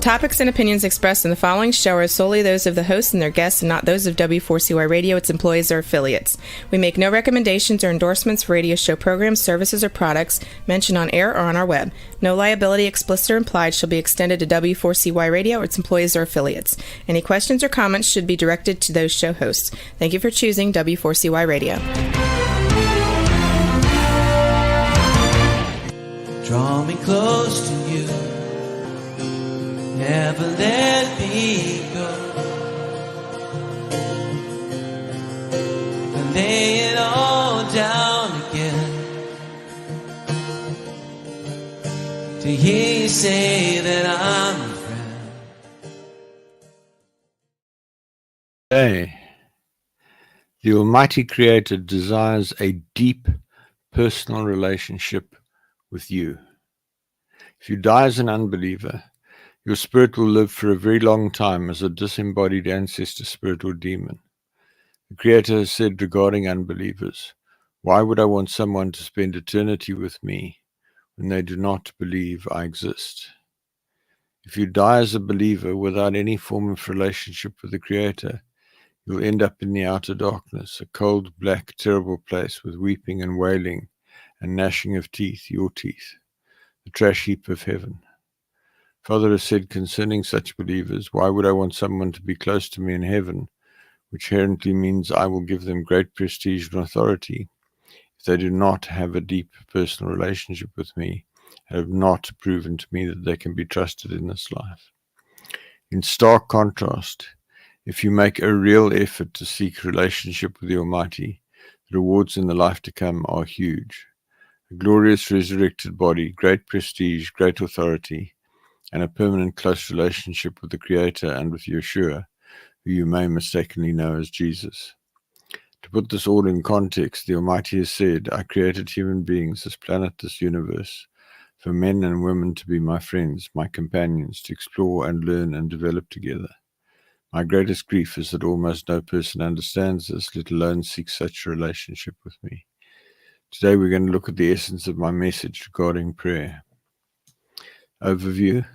topics and opinions expressed in the following show are solely those of the host and their guests and not those of W4CY Radio, its employees, or affiliates. We make no recommendations or endorsements for radio show programs, services, or products mentioned on air or on our web. No liability, explicit or implied, shall be extended to W4CY Radio or its employees or affiliates. Any questions or comments should be directed to those show hosts. Thank you for choosing W4CY Radio. Draw me close to you, never let me go, and lay it all down again, to hear you say that I'm your friend. Hey, the Almighty Creator desires a deep personal relationship with you. If you die as an unbeliever, your spirit will live for a very long time as a disembodied ancestor spirit or demon. The Creator has said regarding unbelievers, "Why would I want someone to spend eternity with me when they do not believe I exist?" If you die as a believer without any form of relationship with the Creator, you'll end up in the outer darkness, a cold, black, terrible place with weeping and wailing and gnashing of teeth, your teeth, the trash heap of heaven. Father has said concerning such believers, "Why would I want someone to be close to me in heaven, which inherently means I will give them great prestige and authority, if they do not have a deep personal relationship with me and have not proven to me that they can be trusted in this life?" In stark contrast, if you make a real effort to seek relationship with the Almighty, the rewards in the life to come are huge. A glorious resurrected body, great prestige, great authority, and a permanent close relationship with the Creator and with Yeshua, who you may mistakenly know as Jesus. To put this all in context, the Almighty has said, "I created human beings, this planet, this universe, for men and women to be my friends, my companions, to explore and learn and develop together. My greatest grief is that almost no person understands this, let alone seeks such a relationship with me." Today we're going to look at the essence of my message regarding prayer. Overview.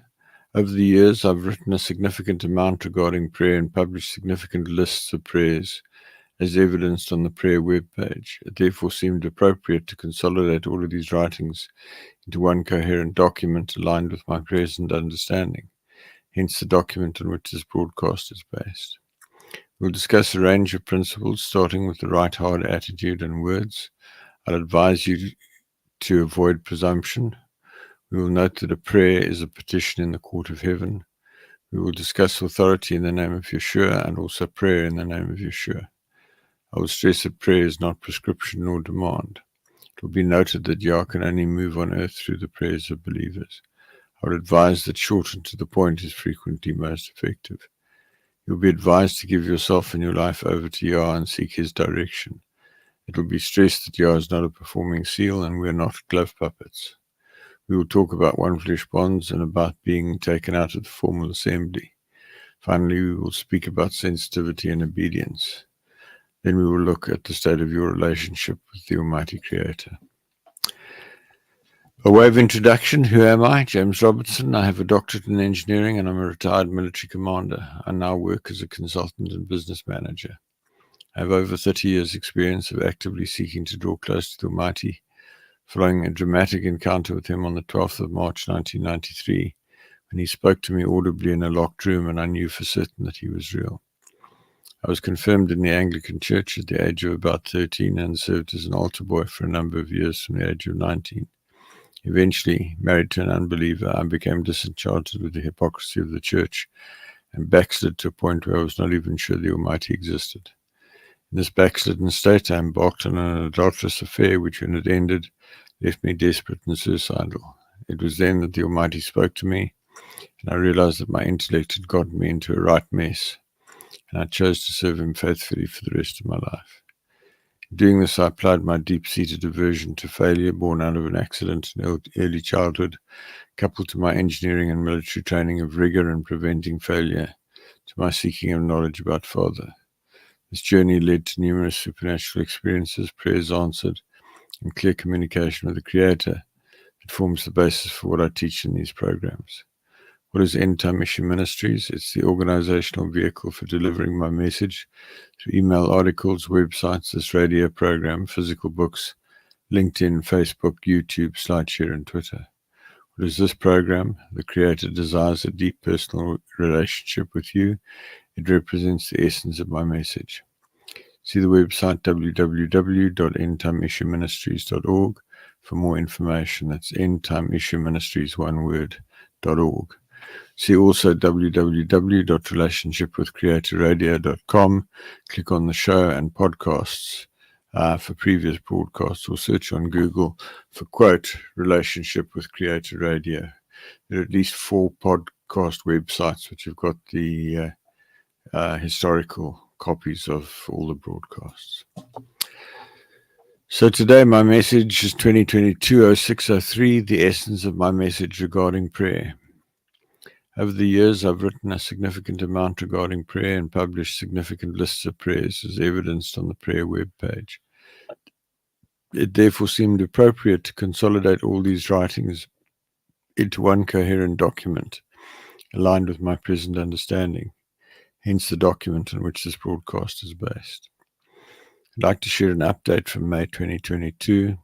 Over the years, I've written a significant amount regarding prayer and published significant lists of prayers, as evidenced on the prayer webpage. It therefore seemed appropriate to consolidate all of these writings into one coherent document aligned with my present understanding, hence the document on which this broadcast is based. We'll discuss a range of principles, starting with the right heart attitude and words. I'll advise you to avoid presumption. We will note that a prayer is a petition in the court of heaven. We will discuss authority in the name of Yeshua and also prayer in the name of Yeshua. I will stress that prayer is not prescription nor demand. It will be noted that Yah can only move on earth through the prayers of believers. I would advise that short and to the point is frequently most effective. You'll be advised to give yourself and your life over to Yah and seek His direction. It will be stressed that Yah is not a performing seal and we are not glove puppets. We will talk about one flesh bonds and about being taken out of the formal assembly. Finally, we will speak about sensitivity and obedience. Then we will look at the state of your relationship with the Almighty Creator. By way of introduction, who am I? James Robertson. I have a doctorate in engineering and I'm a retired military commander. I now work as a consultant and business manager. I have over 30 years' experience of actively seeking to draw close to the Almighty, following a dramatic encounter with Him on the 12th of March 1993, when He spoke to me audibly in a locked room and I knew for certain that He was real. I was confirmed in the Anglican Church at the age of about 13 and served as an altar boy for a number of years from the age of 19. Eventually, married to an unbeliever, I became disenchanted with the hypocrisy of the Church and backslid to a point where I was not even sure the Almighty existed. In this backslidden state, I embarked on an adulterous affair which, when it ended, left me desperate and suicidal. It was then that the Almighty spoke to me, and I realized that my intellect had gotten me into a right mess, and I chose to serve Him faithfully for the rest of my life. In doing this, I applied my deep-seated aversion to failure born out of an accident in early childhood, coupled to my engineering and military training of rigor and preventing failure, to my seeking of knowledge about Father. This journey led to numerous supernatural experiences, prayers answered, and clear communication with the Creator that forms the basis for what I teach in these programs. What is End Time Mission Ministries? It's the organizational vehicle for delivering my message through email, articles, websites, this radio program, physical books, LinkedIn, Facebook, YouTube, SlideShare, and Twitter. What is this program? The Creator desires a deep personal relationship with you. It represents the essence of my message. See the website www.endtimeissueministries.org for more information. That's endtimeissueministries, one word, .org. See also www.relationshipwithcreatorradio.com. Click on the show and podcasts for previous broadcasts, or search on Google for quote Relationship with Creator Radio. There are at least 4 podcast websites which have got the historical copies of all the broadcasts. So today my message is 2022-0603, the essence of my message regarding prayer. Over the years, I've written a significant amount regarding prayer and published significant lists of prayers as evidenced on the prayer webpage. It therefore seemed appropriate to consolidate all these writings into one coherent document, aligned with my present understanding, hence the document on which this broadcast is based. I'd like to share an update from May 2022.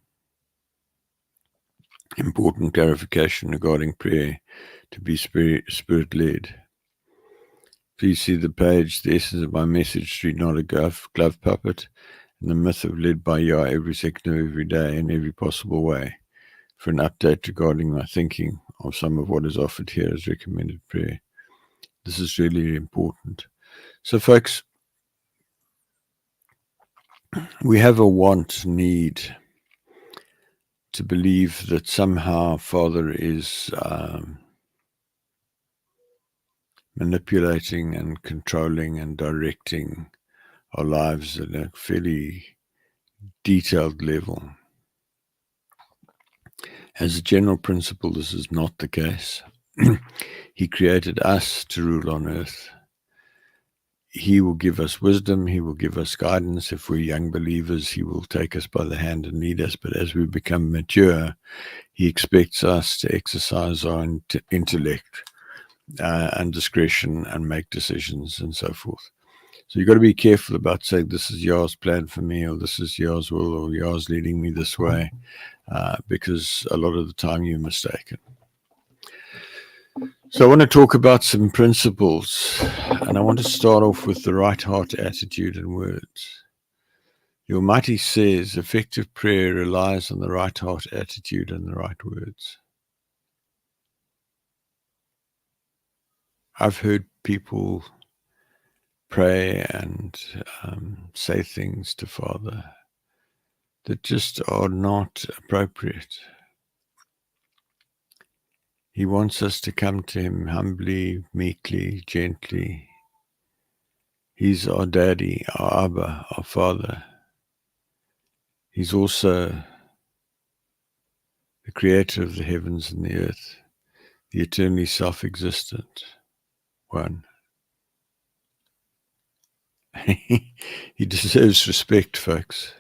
Important clarification regarding prayer to be spirit-led. Please see the page, the essence of my message, read not a glove puppet, and the myth of led by Yah every second of every day in every possible way, for an update regarding my thinking of some of what is offered here as recommended prayer. This is really important. So folks, we have a need to believe that somehow Father is manipulating and controlling and directing our lives at a fairly detailed level. As a general principle, this is not the case. He created us to rule on earth. He will give us wisdom. He will give us guidance. If we're young believers, he will take us by the hand and lead us. But as we become mature, he expects us to exercise our intellect and discretion and make decisions and so forth. So you've got to be careful about saying this is Yah's plan for me, or this is Yah's will, or Yah's leading me this way, because a lot of the time you're mistaken. So I want to talk about some principles, and I want to start off with the right heart attitude and words. The Almighty says effective prayer relies on the right heart attitude and the right words. I've heard people pray and say things to Father that just are not appropriate. He wants us to come to him humbly, meekly, gently. He's our daddy, our Abba, our Father. He's also the creator of the heavens and the earth, the eternally self-existent one. He deserves respect, folks.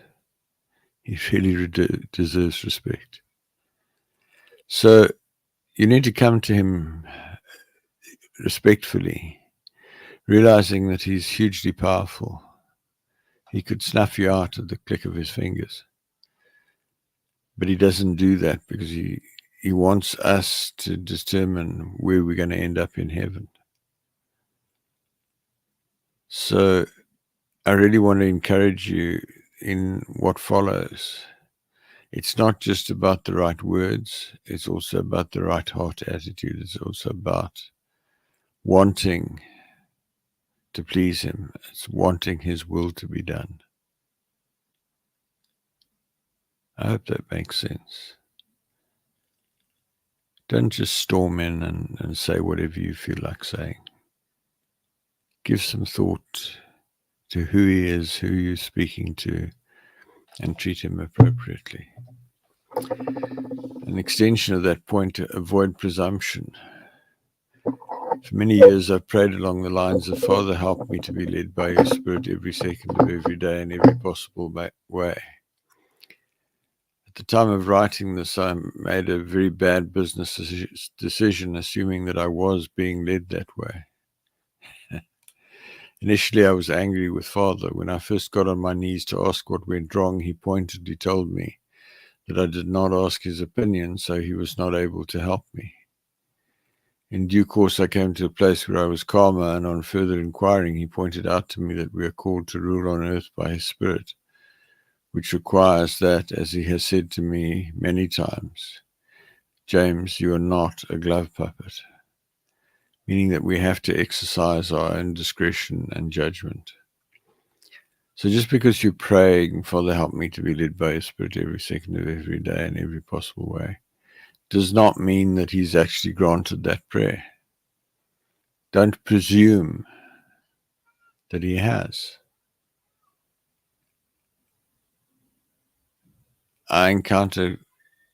He really deserves respect. So you need to come to him respectfully, realizing that he's hugely powerful. He could snuff you out at the click of his fingers. But he doesn't do that because he wants us to determine where we're going to end up in heaven. So I really want to encourage you in what follows. It's not just about the right words. It's also about the right heart attitude. It's also about wanting to please him. It's wanting his will to be done. I hope that makes sense. Don't just storm in and say whatever you feel like saying. Give some thought to who he is, who you're speaking to, and treat him appropriately. An extension of that point, to avoid presumption. For many years, I've prayed along the lines of, Father, help me to be led by your Spirit every second of every day in every possible way. At the time of writing this, I made a very bad business decision, assuming that I was being led that way. Initially, I was angry with Father. When I first got on my knees to ask what went wrong, he pointedly told me that I did not ask his opinion, so he was not able to help me. In due course, I came to a place where I was calmer, and on further inquiring, he pointed out to me that we are called to rule on earth by his Spirit, which requires that, as he has said to me many times, James, you are not a glove puppet, meaning that we have to exercise our own discretion and judgment. So just because you're praying, Father, help me to be led by your Spirit every second of every day in every possible way, does not mean that he's actually granted that prayer. Don't presume that he has. I encounter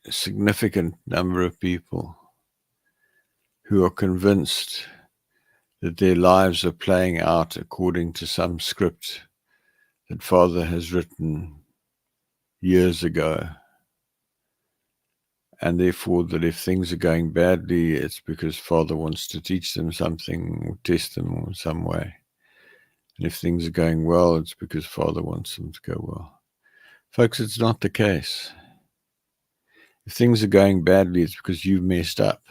a significant number of people who are convinced that their lives are playing out according to some script that Father has written years ago, and therefore that if things are going badly, it's because Father wants to teach them something or test them in some way. And if things are going well, it's because Father wants them to go well. Folks, it's not the case. If things are going badly, it's because you've messed up.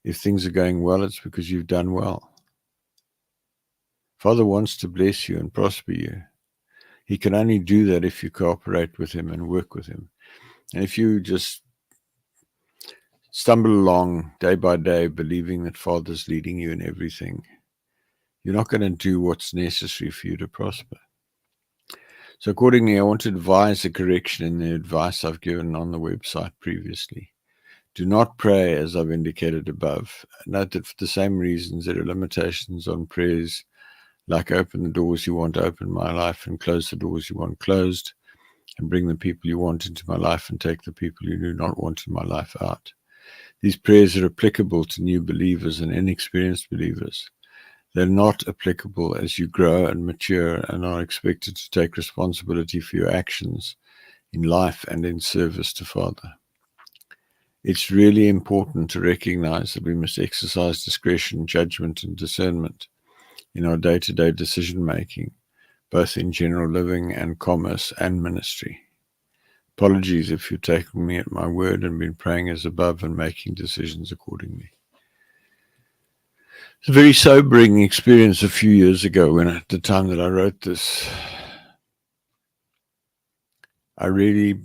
If things are going well, it's because you've done well. Father wants to bless you and prosper you. He can only do that if you cooperate with him and work with him. And if you just stumble along day by day believing that Father's leading you in everything, you're not going to do what's necessary for you to prosper. So accordingly, I want to advise a correction in the advice I've given on the website previously. Do not pray as I've indicated above. Note that for the same reasons, there are limitations on prayers like open the doors you want open in my life and close the doors you want closed, and bring the people you want into my life and take the people you do not want in my life out. These prayers are applicable to new believers and inexperienced believers. They're not applicable as you grow and mature and are expected to take responsibility for your actions in life and in service to Father. It's really important to recognize that we must exercise discretion, judgment, and discernment in our day-to-day decision-making, both in general living and commerce and ministry. Apologies if you've taken me at my word and been praying as above and making decisions accordingly. It's a very sobering experience a few years ago when at the time that I wrote this, I really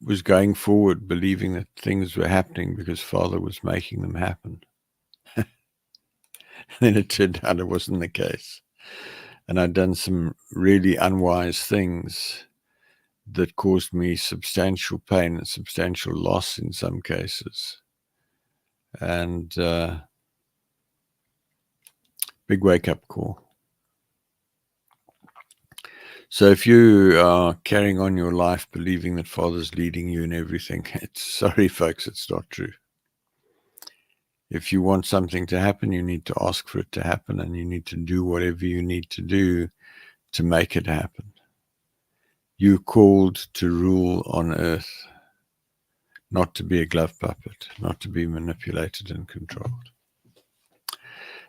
was going forward believing that things were happening because Father was making them happen. Then it turned out it wasn't the case. And I'd done some really unwise things that caused me substantial pain and substantial loss in some cases. And big wake-up call. So if you are carrying on your life believing that Father's leading you in everything, sorry folks, it's not true. If you want something to happen, you need to ask for it to happen, and you need to do whatever you need to do to make it happen. You're called to rule on earth, not to be a glove puppet, not to be manipulated and controlled.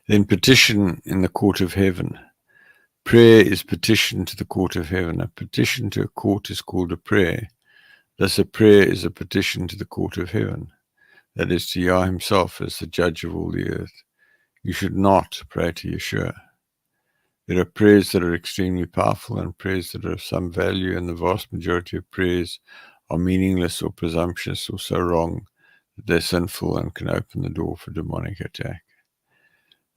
Then petition in the court of heaven. Prayer is petition to the court of heaven. A petition to a court is called a prayer. Thus a prayer is a petition to the court of heaven. That is to Yah himself as the judge of all the earth. You should not pray to Yeshua. There are prayers that are extremely powerful and prayers that are of some value, and the vast majority of prayers are meaningless or presumptuous or so wrong that they're sinful and can open the door for demonic attack.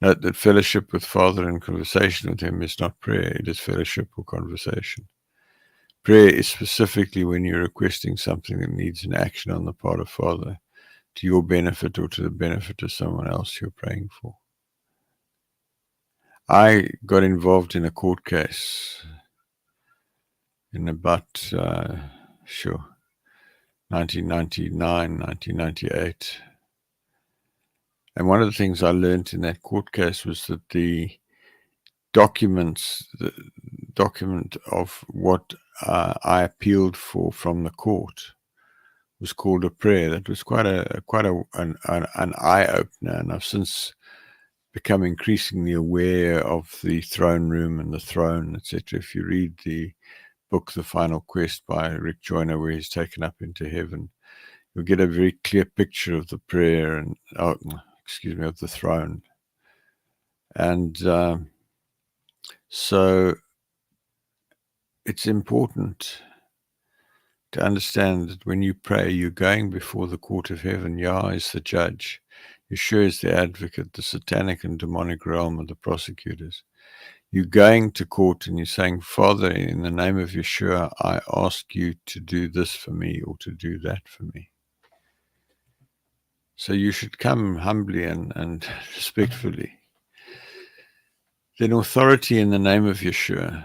Note that fellowship with Father and conversation with him is not prayer, it is fellowship or conversation. Prayer is specifically when you're requesting something that needs an action on the part of Father to your benefit or to the benefit of someone else you're praying for. I got involved in a court case in about, 1999, 1998. And one of the things I learned in that court case was that the document of what I appealed for from the court was called a prayer. That was quite an eye opener, and I've since become increasingly aware of the throne room and the throne, etc. If you read the book The Final Quest by Rick Joyner, where he's taken up into heaven, you'll get a very clear picture of the prayer and of the throne. And so it's important to understand that when you pray, you're going before the court of heaven. Yah is the judge. Yeshua is the advocate. The satanic and demonic realm are the prosecutors. You're going to court and you're saying, Father, in the name of Yeshua, I ask you to do this for me or to do that for me. So you should come humbly and respectfully. Then authority in the name of Yeshua.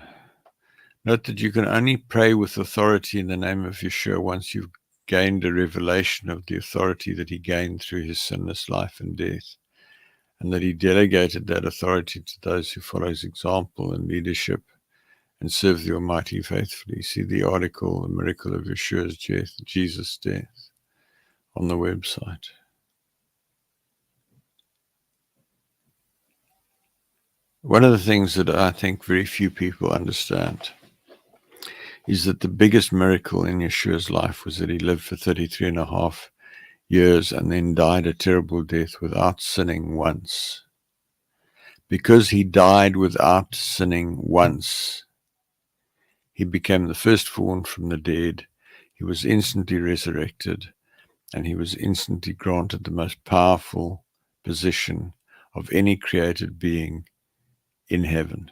Note that you can only pray with authority in the name of Yeshua once you've gained a revelation of the authority that he gained through his sinless life and death, and that he delegated that authority to those who follow his example and leadership and serve the Almighty faithfully. See the article, The Miracle of Yeshua's Death, Jesus' Death, on the website. One of the things that I think very few people understand is that the biggest miracle in Yeshua's life was that he lived for 33 and a half years and then died a terrible death without sinning once. Because he died without sinning once, he became the firstborn from the dead. He was instantly resurrected, and he was instantly granted the most powerful position of any created being in heaven.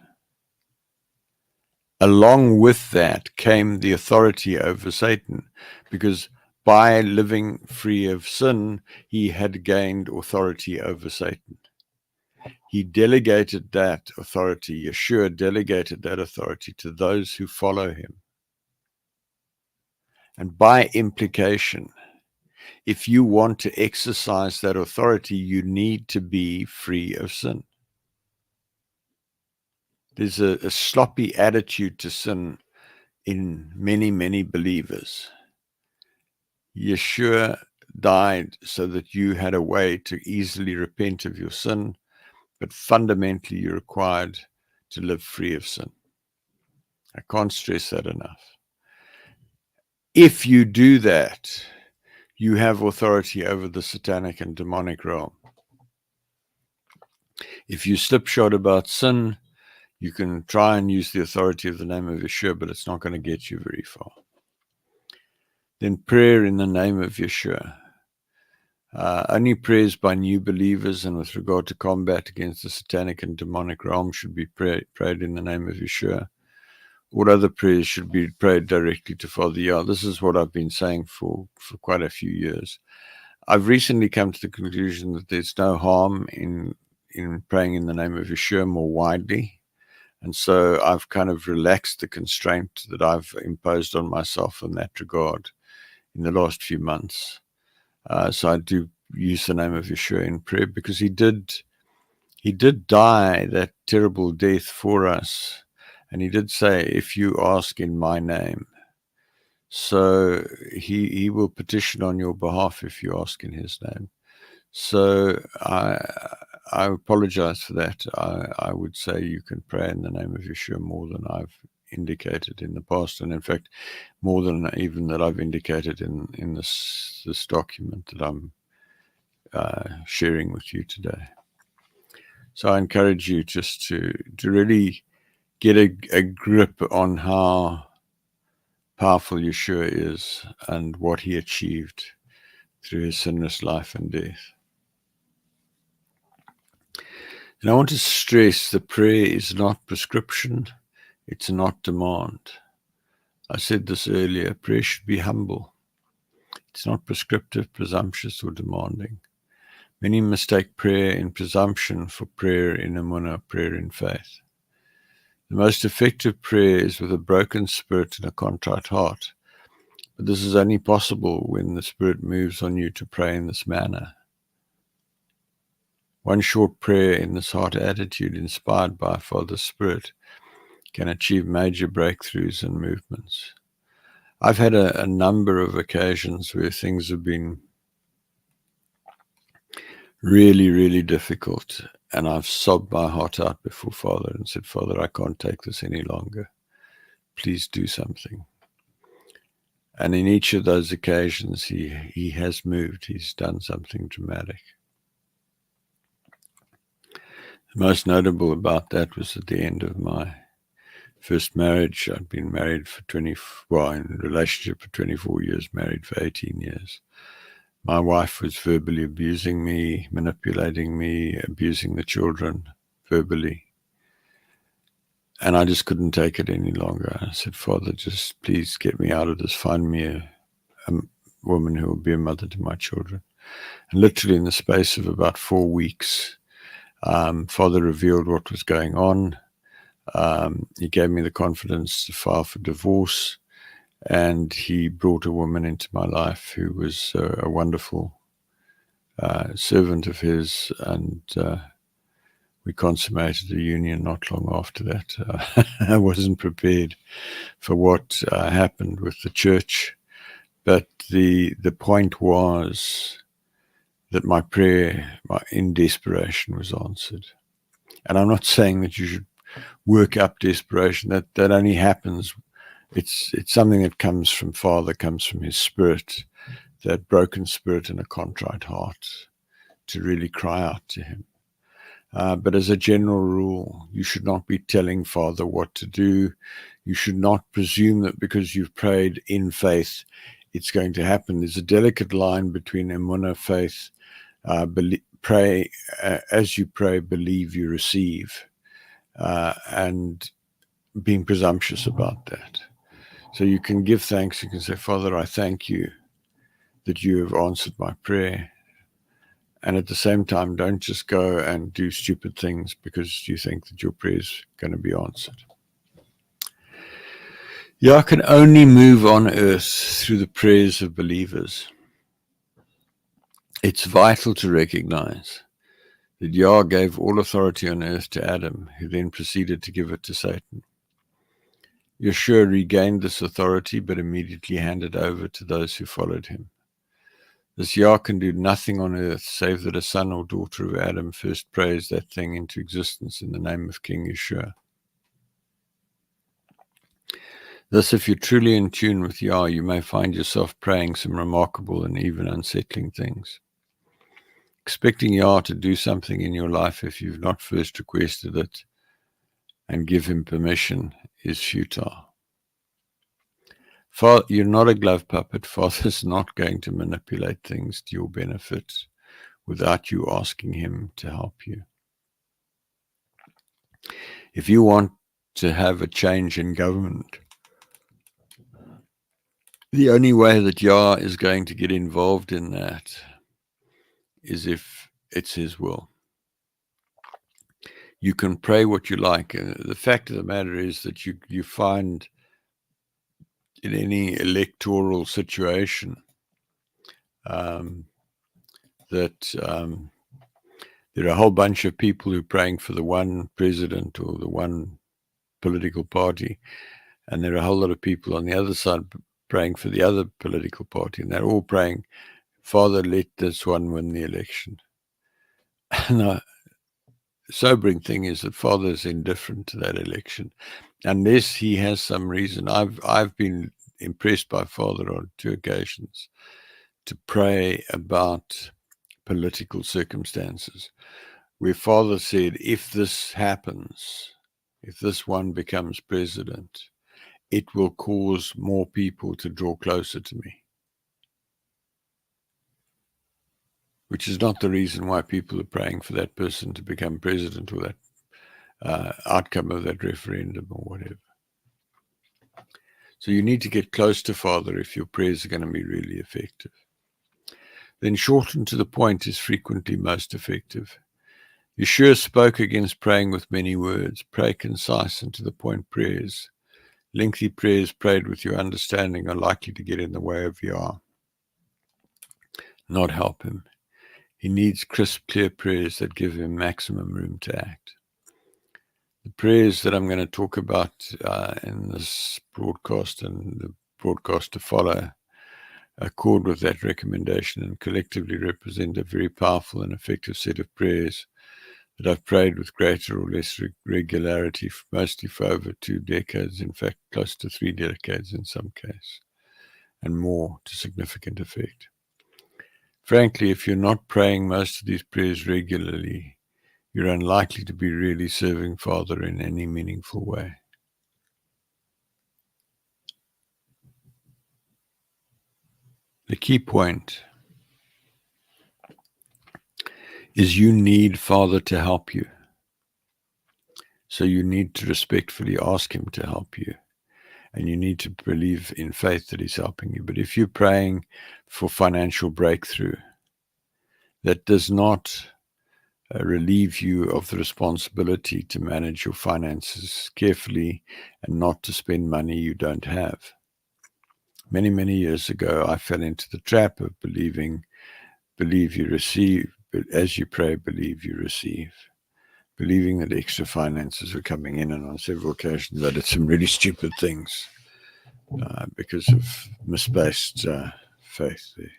Along with that came the authority over Satan, because by living free of sin, he had gained authority over Satan. He delegated that authority, Yeshua delegated that authority to those who follow him. And by implication, if you want to exercise that authority, you need to be free of sin. There's a sloppy attitude to sin in many, many believers. Yeshua died so that you had a way to easily repent of your sin, but fundamentally you're required to live free of sin. I can't stress that enough. If you do that, you have authority over the satanic and demonic realm. If you slipshod about sin, you can try and use the authority of the name of Yeshua, but it's not going to get you very far. Then prayer in the name of Yeshua. Only prayers by new believers and with regard to combat against the satanic and demonic realm should be prayed in the name of Yeshua. All other prayers should be prayed directly to Father Yah. This is what I've been saying for quite a few years. I've recently come to the conclusion that there's no harm in praying in the name of Yeshua more widely. And so I've kind of relaxed the constraint that I've imposed on myself in that regard in the last few months. So I do use the name of Yeshua in prayer because he did die that terrible death for us. And he did say, if you ask in my name. So he will petition on your behalf if you ask in his name. So I apologize for that. I would say you can pray in the name of Yeshua more than I've indicated in the past, and in fact, more than even that I've indicated in this document that I'm sharing with you today. So I encourage you just to really get a grip on how powerful Yeshua is and what he achieved through his sinless life and death. And I want to stress that prayer is not prescription, it's not demand. I said this earlier, prayer should be humble. It's not prescriptive, presumptuous, or demanding. Many mistake prayer in presumption for prayer in emunah, prayer in faith. The most effective prayer is with a broken spirit and a contrite heart. But this is only possible when the Spirit moves on you to pray in this manner. One short prayer in this heart attitude, inspired by Father's Spirit, can achieve major breakthroughs and movements. I've had a number of occasions where things have been really, really difficult, and I've sobbed my heart out before Father and said, Father, I can't take this any longer. Please do something. And in each of those occasions, he has moved. He's done something dramatic. The most notable about that was at the end of my first marriage. I'd been married for in a relationship for 24 years, married for 18 years. My wife was verbally abusing me, manipulating me, abusing the children verbally. And I just couldn't take it any longer. I said, Father, just please get me out of this. Find me a woman who will be a mother to my children. And literally in the space of about 4 weeks, Father revealed what was going on. He gave me the confidence to file for divorce, and he brought a woman into my life who was a wonderful servant of his, and we consummated a union not long after that. I wasn't prepared for what happened with the church, but the point was that my prayer in desperation was answered. And I'm not saying that you should work up desperation. That only happens. It's something that comes from Father, comes from his spirit, that broken spirit and a contrite heart, to really cry out to him. But as a general rule, you should not be telling Father what to do. You should not presume that because you've prayed in faith, it's going to happen. There's a delicate line between emunah, faith, pray as you pray, believe you receive, and being presumptuous about that. So you can give thanks. You can say, Father, I thank you that you have answered my prayer. And at the same time, don't just go and do stupid things because you think that your prayer is going to be answered. Yah can only move on earth through the prayers of believers. It's vital to recognize that Yah gave all authority on earth to Adam, who then proceeded to give it to Satan. Yeshua regained this authority, but immediately handed over to those who followed him. This Yah can do nothing on earth save that a son or daughter of Adam first prays that thing into existence in the name of King Yeshua. Thus, if you're truly in tune with Yah, you may find yourself praying some remarkable and even unsettling things. Expecting Yah to do something in your life if you've not first requested it and give him permission is futile. You're not a glove puppet. Father's not going to manipulate things to your benefit without you asking him to help you. If you want to have a change in government, the only way that Yah is going to get involved in that is if it's his will. You can pray what you like. The fact of the matter is that you find in any electoral situation that there are a whole bunch of people who are praying for the one president or the one political party, and there are a whole lot of people on the other side praying for the other political party, and they're all praying, Father, let this one win the election. And the sobering thing is that Father is indifferent to that election, unless he has some reason. I've been impressed by Father on 2 occasions to pray about political circumstances, where Father said, if this happens, if this one becomes president, it will cause more people to draw closer to me. Which is not the reason why people are praying for that person to become president or that outcome of that referendum or whatever. So you need to get close to Father if your prayers are going to be really effective. Then short and to the point is frequently most effective. Yeshua spoke against praying with many words. Pray concise and to the point prayers. Lengthy prayers prayed with your understanding are likely to get in the way of Yah, not help him. He needs crisp, clear prayers that give him maximum room to act. The prayers that I'm going to talk about in this broadcast and the broadcast to follow accord with that recommendation and collectively represent a very powerful and effective set of prayers that I've prayed with greater or less regularity, mostly for over 2 decades, in fact, close to 3 decades in some cases, and more to significant effect. Frankly, if you're not praying most of these prayers regularly, you're unlikely to be really serving Father in any meaningful way. The key point is you need Father to help you. So you need to respectfully ask him to help you. And you need to believe in faith that he's helping you. But if you're praying for financial breakthrough, that does not relieve you of the responsibility to manage your finances carefully and not to spend money you don't have. Many, many years ago, I fell into the trap of believe you receive, but as you pray, believe you receive. Believing that extra finances were coming in, and on several occasions I did some really stupid things because of misplaced faith there.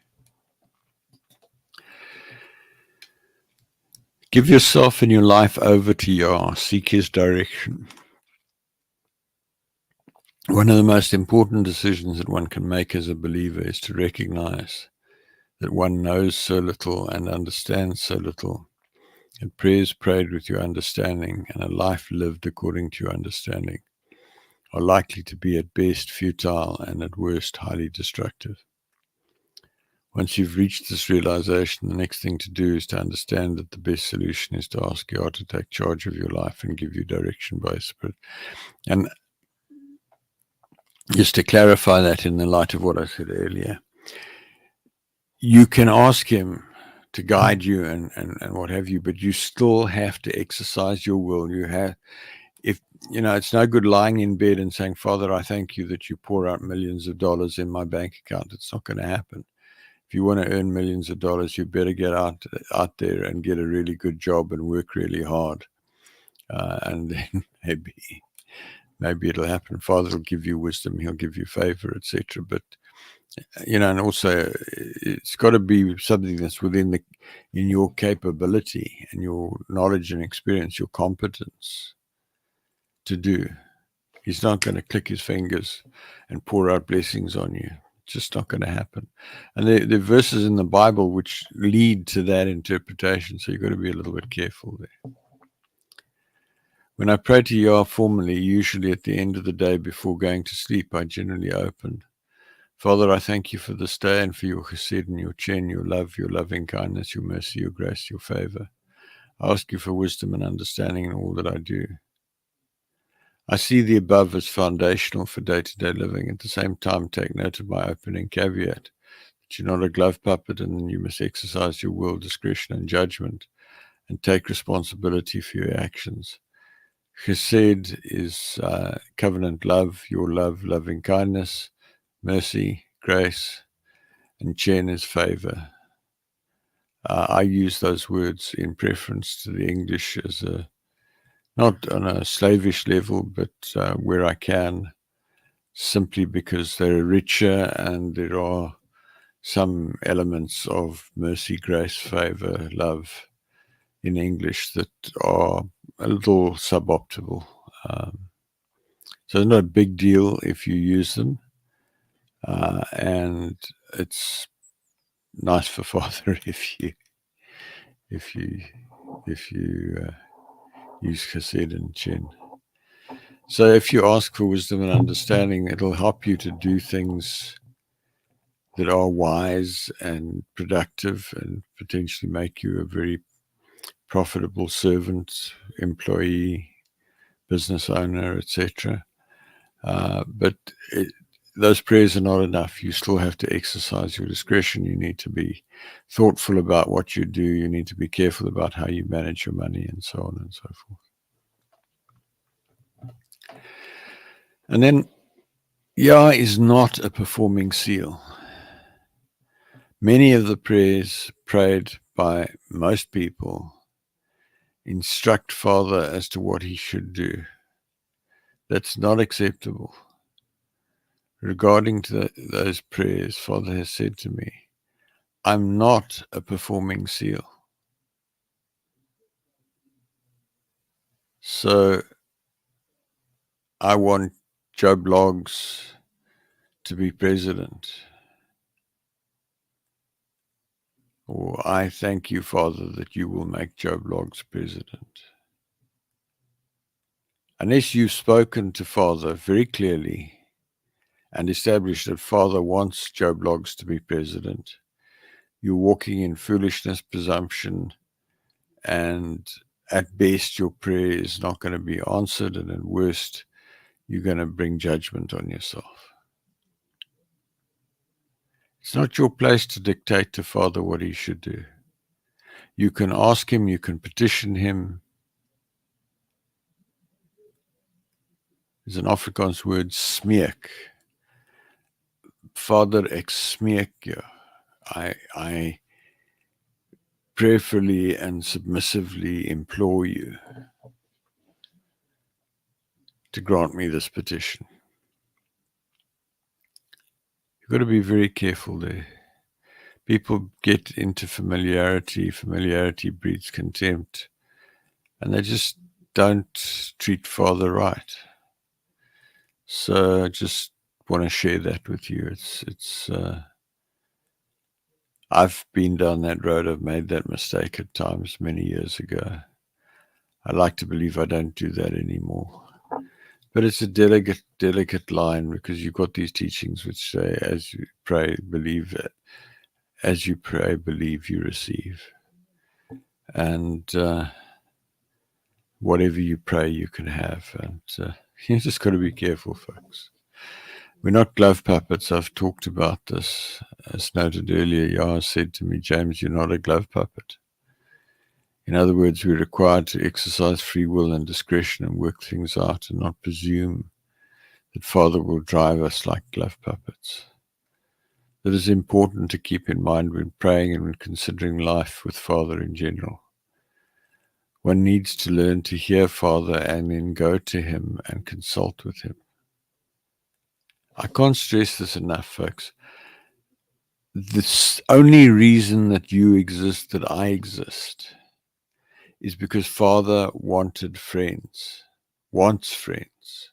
Give yourself and your life over to Yah. Seek his direction. One of the most important decisions that one can make as a believer is to recognize that one knows so little and understands so little, and prayers prayed with your understanding and a life lived according to your understanding are likely to be at best futile and at worst highly destructive. Once you've reached this realization, the next thing to do is to understand that the best solution is to ask God to take charge of your life and give you direction by His Spirit. And just to clarify that in the light of what I said earlier, you can ask Him to guide you and what have you, but you still have to exercise your will. It's no good lying in bed and saying, Father, I thank you that you pour out millions of dollars in my bank account. It's not going to happen. If you want to earn millions of dollars, you better get out there and get a really good job and work really hard. And then maybe it'll happen. Father will give you wisdom. He'll give you favor, etc. But, and also it's got to be something that's in your capability and your knowledge and experience, your competence to do. He's not going to click his fingers and pour out blessings on you. It's just not going to happen. And there are verses in the Bible which lead to that interpretation, so you've got to be a little bit careful there. When I pray to Yah formally, usually at the end of the day before going to sleep, I generally open, Father, I thank you for this day and for your chesed and your chen, your love, your loving kindness, your mercy, your grace, your favor. I ask you for wisdom and understanding in all that I do. I see the above as foundational for day-to-day living. At the same time, take note of my opening caveat, that you're not a glove puppet and you must exercise your will, discretion, and judgment, and take responsibility for your actions. Chesed is covenant love, your love, loving kindness, mercy, grace, and chen is favor. I use those words in preference to the English as not on a slavish level, but where I can, simply because they're richer and there are some elements of mercy, grace, favor, love in English that are a little suboptimal. So it's not a big deal if you use them, and it's nice for Father if you use chesed and chen. So if you ask for wisdom and understanding, it'll help you to do things that are wise and productive and potentially make you a very profitable servant, employee, business owner, etc. But those prayers are not enough. You still have to exercise your discretion. You need to be thoughtful about what you do. You need to be careful about how you manage your money and so on and so forth. And then Yah is not a performing seal. Many of the prayers prayed by most people instruct Father as to what he should do. That's not acceptable. regarding to those prayers, Father has said to me, I'm not a performing seal. So I want Joe Bloggs to be president. Or I thank you, Father, that you will make Joe Bloggs president. Unless you've spoken to Father very clearly and established that Father wants Joe Bloggs to be president, you're walking in foolishness, presumption, and at best your prayer is not going to be answered, and at worst you're going to bring judgment on yourself. It's not your place to dictate to Father what he should do. You can ask him, you can petition him. There's an Afrikaans word, smeek. Father, ek smeek jou. I prayerfully and submissively implore you to grant me this petition. You've got to be very careful there. People get into familiarity. Familiarity breeds contempt. And they just don't treat Father right. So I just want to share that with you. I've been down that road. I've made that mistake at times many years ago. I like to believe I don't do that anymore. But it's a delicate line, because you've got these teachings which say, as you pray, believe it. As you pray, believe you receive. And whatever you pray, you can have. And you just got to be careful, folks. We're not glove puppets. I've talked about this. As noted earlier, Yah said to me, James, you're not a glove puppet. In other words, we're required to exercise free will and discretion and work things out, and not presume that Father will drive us like glove puppets. That is important to keep in mind when praying and when considering life with Father in general. One needs to learn to hear Father and then go to him and consult with him. I can't stress this enough, folks. The only reason that you exist, that I exist, is because Father wanted friends, wants friends.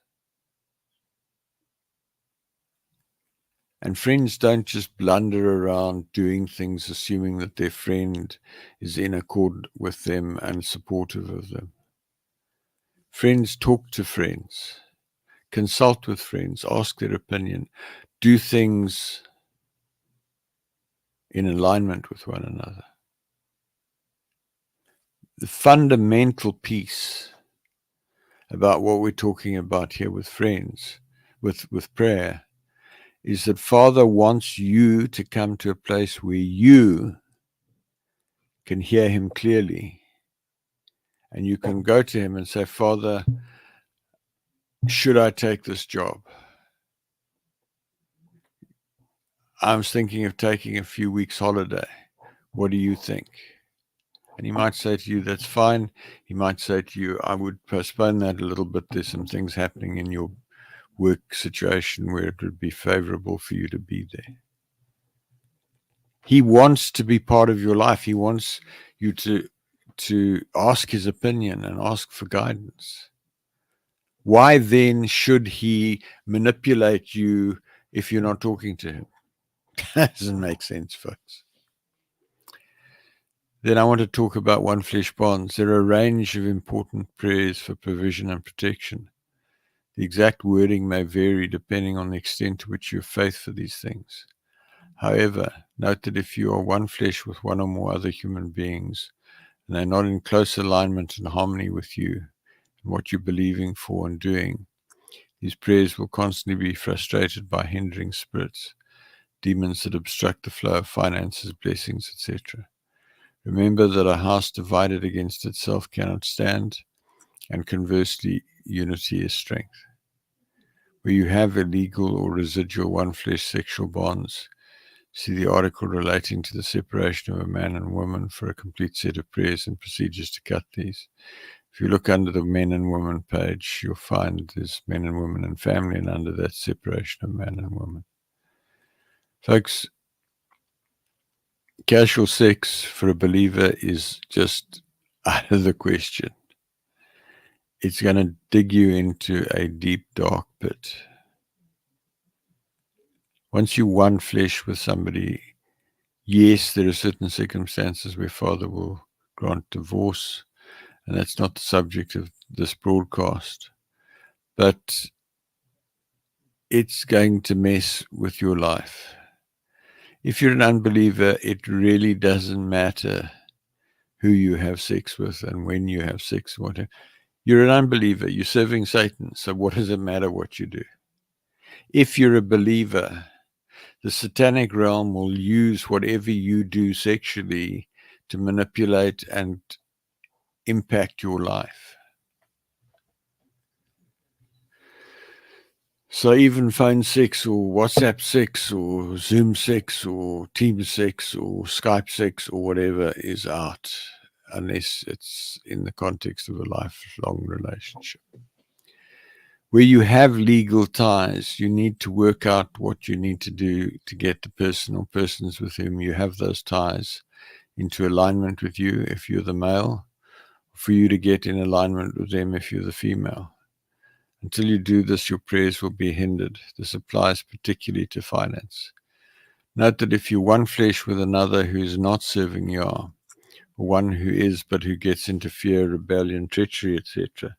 And friends don't just blunder around doing things, assuming that their friend is in accord with them and supportive of them. Friends talk to friends, consult with friends, ask their opinion, do things in alignment with one another. The fundamental piece about what we're talking about here with friends, with prayer, is that Father wants you to come to a place where you can hear him clearly, and you can go to him and say, Father, should I take this job? I was thinking of taking a few weeks holiday. What do you think? And he might say to you, that's fine. He might say to you, I would postpone that a little bit. There's some things happening in your work situation where it would be favorable for you to be there. He wants to be part of your life. He wants you to ask his opinion and ask for guidance. Why then should he manipulate you if you're not talking to him? That doesn't make sense, folks. Then I want to talk about one flesh bonds. There are a range of important prayers for provision and protection. The exact wording may vary depending on the extent to which you have faith for these things. However, note that if you are one flesh with one or more other human beings, and they're not in close alignment and harmony with you and what you're believing for and doing, these prayers will constantly be frustrated by hindering spirits, demons that obstruct the flow of finances, blessings, etc. Remember that a house divided against itself cannot stand, and conversely, unity is strength. Where you have illegal or residual one-flesh sexual bonds, see the article relating to the separation of a man and woman for a complete set of prayers and procedures to cut these. If you look under the men and women page, you'll find there's men and women and family, and under that separation of man and woman. Folks, casual sex for a believer is just out of the question. It's going to dig you into a deep, dark pit. Once you're one flesh with somebody, yes, there are certain circumstances where Father will grant divorce, and that's not the subject of this broadcast. But it's going to mess with your life. If you're an unbeliever, it really doesn't matter who you have sex with and when you have sex, whatever. You're an unbeliever. You're serving Satan. So what does it matter what you do? If you're a believer, the satanic realm will use whatever you do sexually to manipulate and impact your life. So even phone sex or WhatsApp sex or Zoom sex or Teams sex or Skype sex or whatever is out, unless it's in the context of a lifelong relationship. Where you have legal ties, you need to work out what you need to do to get the person or persons with whom you have those ties into alignment with you if you're the male, for you to get in alignment with them if you're the female. Until you do this, your prayers will be hindered. This applies particularly to finance. Note that if you're one flesh with another who is not serving Yah, or one who is but who gets into fear, rebellion, treachery, etc.,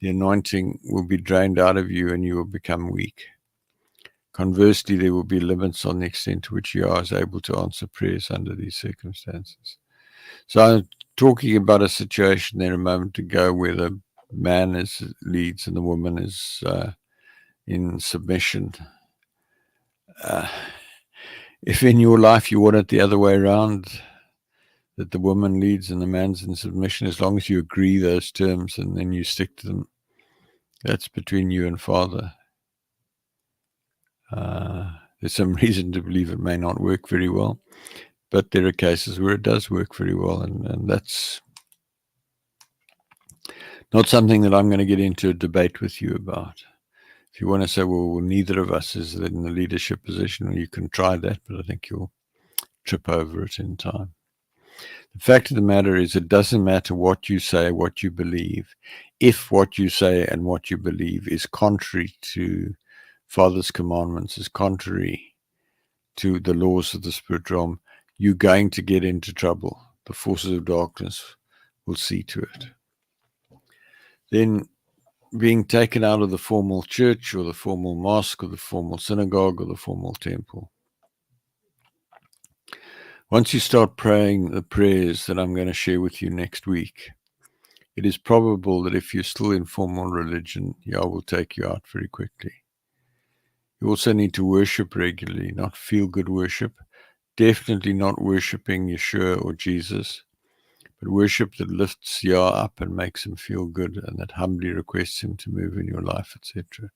the anointing will be drained out of you and you will become weak. Conversely, there will be limits on the extent to which Yah is able to answer prayers under these circumstances. So I'm talking about a situation there a moment ago where the man leads and the woman is in submission. If in your life you want it the other way around, that the woman leads and the man's in submission, as long as you agree those terms and then you stick to them, that's between you and Father. There's some reason to believe it may not work very well, but there are cases where it does work very well, and that's not something that I'm going to get into a debate with you about. If you want to say, well, neither of us is in the leadership position, well, you can try that, but I think you'll trip over it in time. The fact of the matter is, it doesn't matter what you say, what you believe. If what you say and what you believe is contrary to Father's commandments, is contrary to the laws of the spirit realm, you're going to get into trouble. The forces of darkness will see to it. Then being taken out of the formal church or the formal mosque or the formal synagogue or the formal temple. Once you start praying the prayers that I'm going to share with you next week, it is probable that if you're still in formal religion, Yah will take you out very quickly. You also need to worship regularly, not feel-good worship, definitely not worshiping Yeshua or Jesus, but worship that lifts Yah up and makes him feel good and that humbly requests him to move in your life, etc.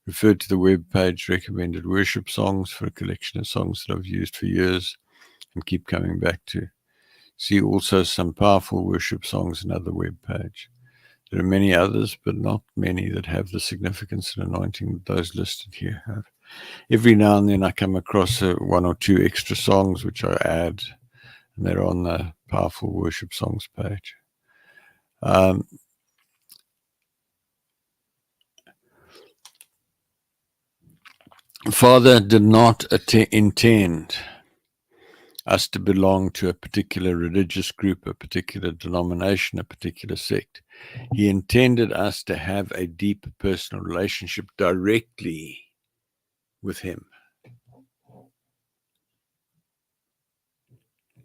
Refer to the webpage Recommended Worship Songs for a collection of songs that I've used for years and keep coming back to. See also some powerful worship songs in other webpage. There are many others, but not many that have the significance and anointing that those listed here have. Every now and then I come across one or two extra songs which I add, and they're on the powerful worship songs page. Father did not intend us to belong to a particular religious group, a particular denomination, a particular sect. He intended us to have a deep personal relationship directly with him.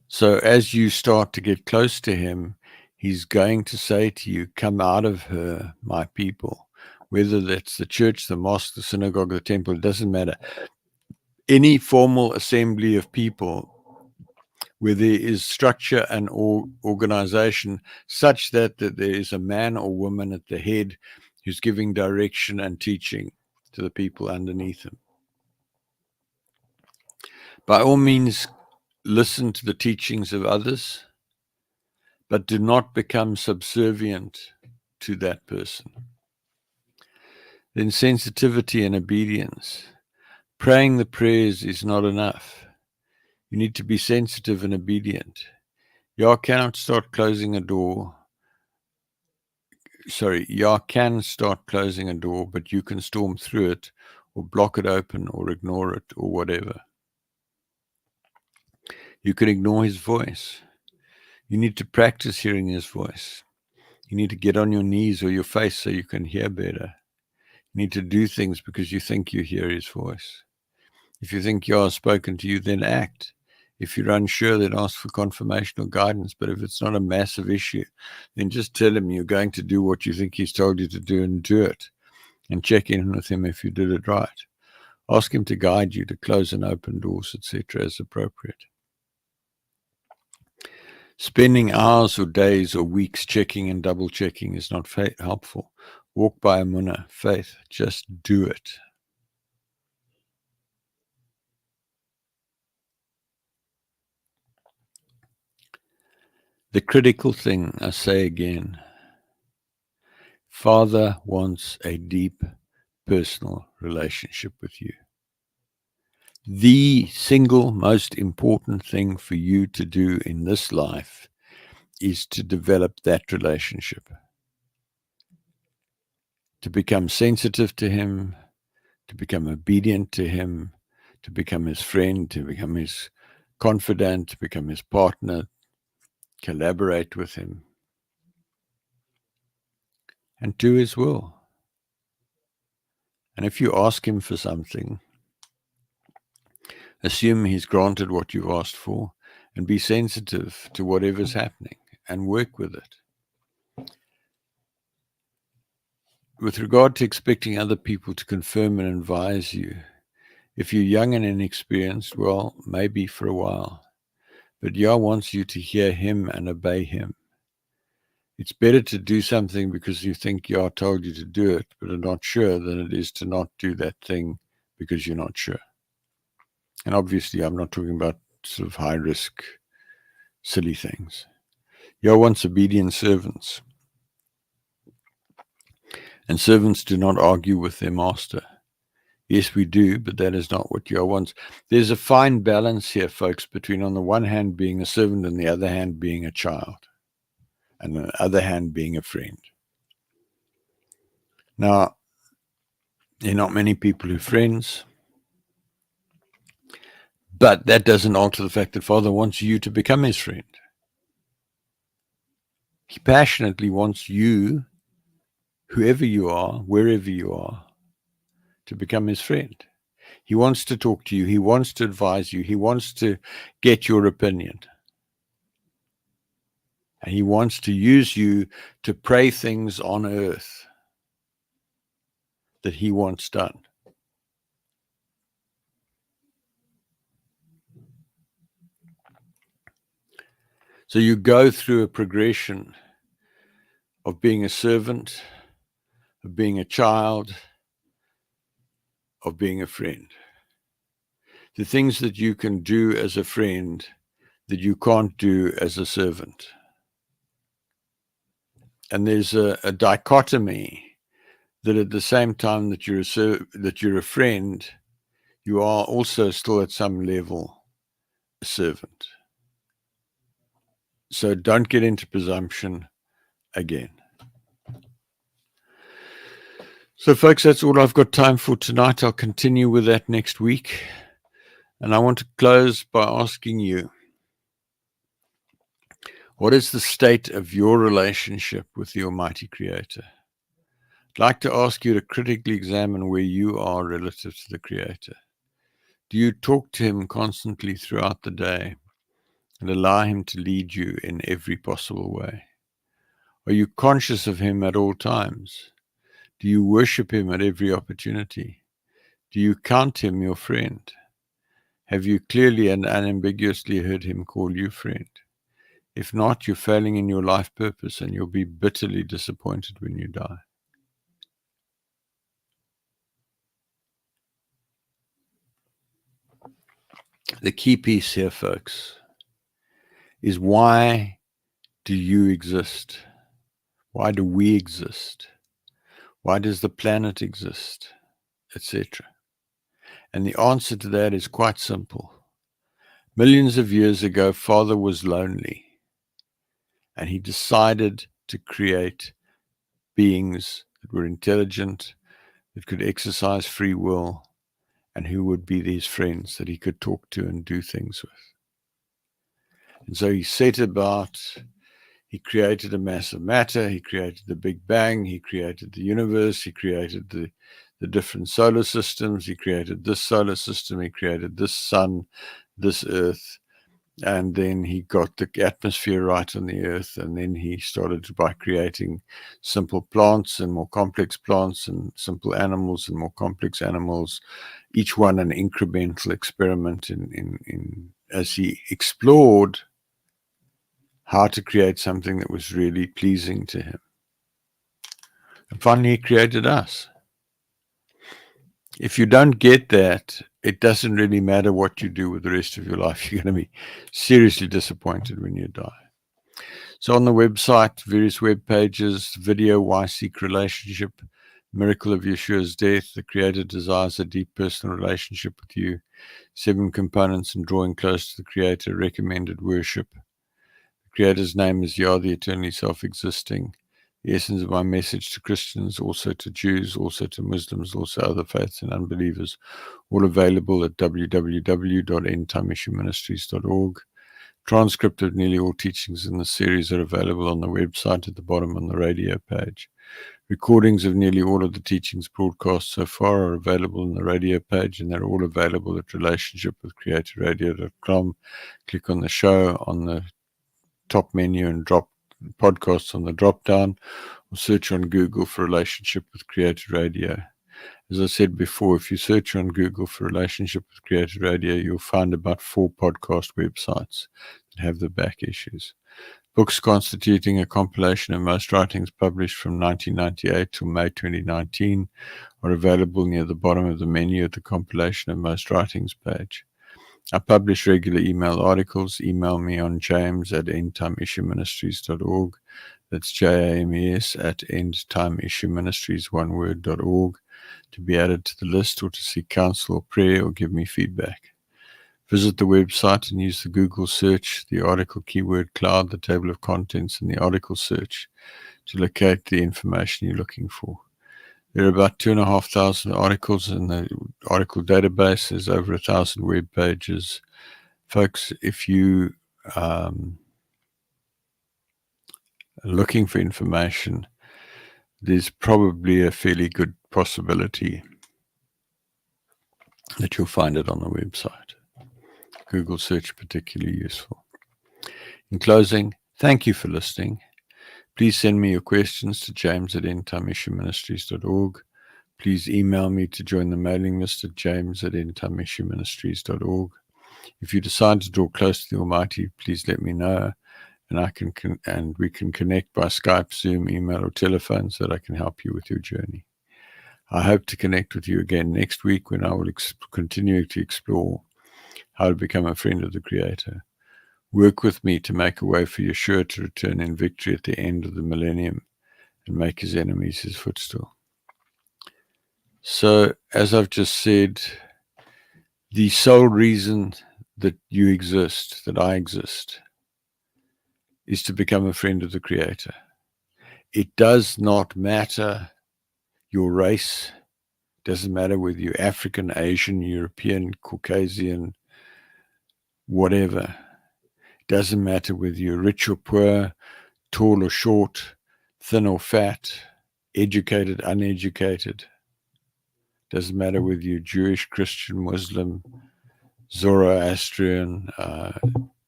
So as you start to get close to him, he's going to say to you, come out of her, my people. Whether that's the church, the mosque, the synagogue, the temple, it doesn't matter. Any formal assembly of people where there is structure and organization such that there is a man or woman at the head who's giving direction and teaching to the people underneath him. By all means, listen to the teachings of others, but do not become subservient to that person. Then sensitivity and obedience. Praying the prayers is not enough. You need to be sensitive and obedient. Yah cannot start closing a door. Yah can start closing a door, but you can storm through it or block it open or ignore it or whatever. You can ignore his voice. You need to practice hearing his voice. You need to get on your knees or your face so you can hear better. You need to do things because you think you hear his voice. If you think Yah has spoken to you, then act. If you're unsure, then ask for confirmation or guidance. But if it's not a massive issue, then just tell him you're going to do what you think he's told you to do and do it. And check in with him if you did it right. Ask him to guide you to close and open doors, etc. as appropriate. Spending hours or days or weeks checking and double checking is not helpful. Walk by emunah, faith. Just do it. The critical thing, I say again, Father wants a deep personal relationship with you. The single most important thing for you to do in this life is to develop that relationship. To become sensitive to him, to become obedient to him, to become his friend, to become his confidant, to become his partner, collaborate with him, and do his will. And if you ask him for something, assume he's granted what you've asked for, and be sensitive to whatever's happening and work with it. With regard to expecting other people to confirm and advise you, if you're young and inexperienced, well, maybe for a while. But Yah wants you to hear him and obey him. It's better to do something because you think Yah told you to do it, but are not sure, than it is to not do that thing because you're not sure. And obviously, I'm not talking about sort of high-risk, silly things. Yah wants obedient servants. And servants do not argue with their master. Yes, we do, but that is not what Yah wants. There's a fine balance here, folks, between on the one hand being a servant and the other hand being a child, and on the other hand being a friend. Now, there are not many people who are friends, but that doesn't alter the fact that Father wants you to become his friend. He passionately wants you, whoever you are, wherever you are, to become his friend. He wants to talk to you. He wants to advise you. He wants to get your opinion. And he wants to use you to pray things on earth that he wants done. So you go through a progression of being a servant, of being a child, of being a friend. The things that you can do as a friend that you can't do as a servant. And there's a dichotomy that at the same time that you're a friend, you are also still at some level a servant. So don't get into presumption again. So folks, that's all I've got time for tonight. I'll continue with that next week. And I want to close by asking you, what is the state of your relationship with the Almighty Creator? I'd like to ask you to critically examine where you are relative to the Creator. Do you talk to him constantly throughout the day and allow him to lead you in every possible way? Are you conscious of him at all times? Do you worship him at every opportunity? Do you count him your friend? Have you clearly and unambiguously heard him call you friend? If not, you're failing in your life purpose and you'll be bitterly disappointed when you die. The key piece here, folks, is why do you exist? Why do we exist? Why does the planet exist? Etc. And the answer to that is quite simple. Millions of years ago, Father was lonely, and he decided to create beings that were intelligent, that could exercise free will, and who would be these friends that he could talk to and do things with. And so he set about, he created a mass of matter, he created the Big Bang, he created the universe, he created the different solar systems, he created this solar system, he created this sun, this earth, and then he got the atmosphere right on the earth, and then he started by creating simple plants and more complex plants, and simple animals and more complex animals, each one an incremental experiment in as he explored how to create something that was really pleasing to him. And finally, he created us. If you don't get that, it doesn't really matter what you do with the rest of your life. You're going to be seriously disappointed when you die. So on the website, various web pages, video, Why Seek Relationship, Miracle of Yeshua's Death, the Creator desires a deep personal relationship with you, 7 components in drawing close to the Creator, recommended worship. The Creator's name is Yah, the eternally self-existing. The essence of my message to Christians, also to Jews, also to Muslims, also other faiths and unbelievers, all available at www.endtimeissueministries.org. Transcript of nearly all teachings in the series are available on the website at the bottom on the radio page. Recordings of nearly all of the teachings broadcast so far are available on the radio page, and they're all available at relationshipwithcreatorradio.com. Click on the show on the top menu and drop podcasts on the drop down, or search on Google for Relationship with Creator Radio. As I said before, if you search on Google for Relationship with Creator Radio, you'll find about 4 podcast websites that have the back issues. Books constituting a compilation of most writings published from 1998 to May 2019 are available near the bottom of the menu at the compilation of most writings page. I publish regular email articles. Email me on james@endtimeissueministries.org. That's JAMES at endtimeissueministries.org to be added to the list, or to seek counsel or prayer, or give me feedback. Visit the website and use the Google search, the article keyword cloud, the table of contents, and the article search to locate the information you're looking for. There are about 2,500 articles in the article database. There's over 1,000 web pages. Folks, if you are looking for information, there's probably a fairly good possibility that you'll find it on the website. Google search particularly useful. In closing, thank you for listening. Please send me your questions to james@endtimeissueministries.org. Please email me to join the mailing list at james@endtimeissueministries.org. If you decide to draw close to the Almighty, please let me know, and we can connect by Skype, Zoom, email, or telephone so that I can help you with your journey. I hope to connect with you again next week, when I will continue to explore how to become a friend of the Creator. Work with me to make a way for Yeshua to return in victory at the end of the millennium and make his enemies his footstool. So, as I've just said, the sole reason that you exist, that I exist, is to become a friend of the Creator. It does not matter your race. It doesn't matter whether you're African, Asian, European, Caucasian, whatever. It doesn't matter whether you're rich or poor, tall or short, thin or fat, educated, uneducated. It doesn't matter whether you're Jewish, Christian, Muslim, Zoroastrian,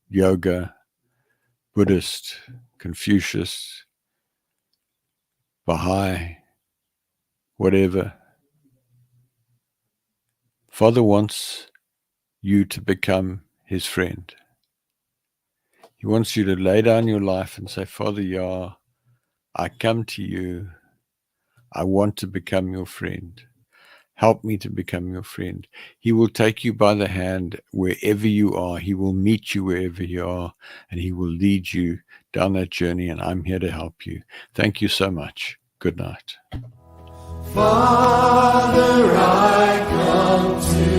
yoga, Buddhist, Confucius, Baha'i, whatever. Father wants you to become his friend. He wants you to lay down your life and say, Father Yah, I come to you. I want to become your friend. Help me to become your friend. He will take you by the hand wherever you are. He will meet you wherever you are, and he will lead you down that journey, and I'm here to help you. Thank you so much. Good night. Father, I come to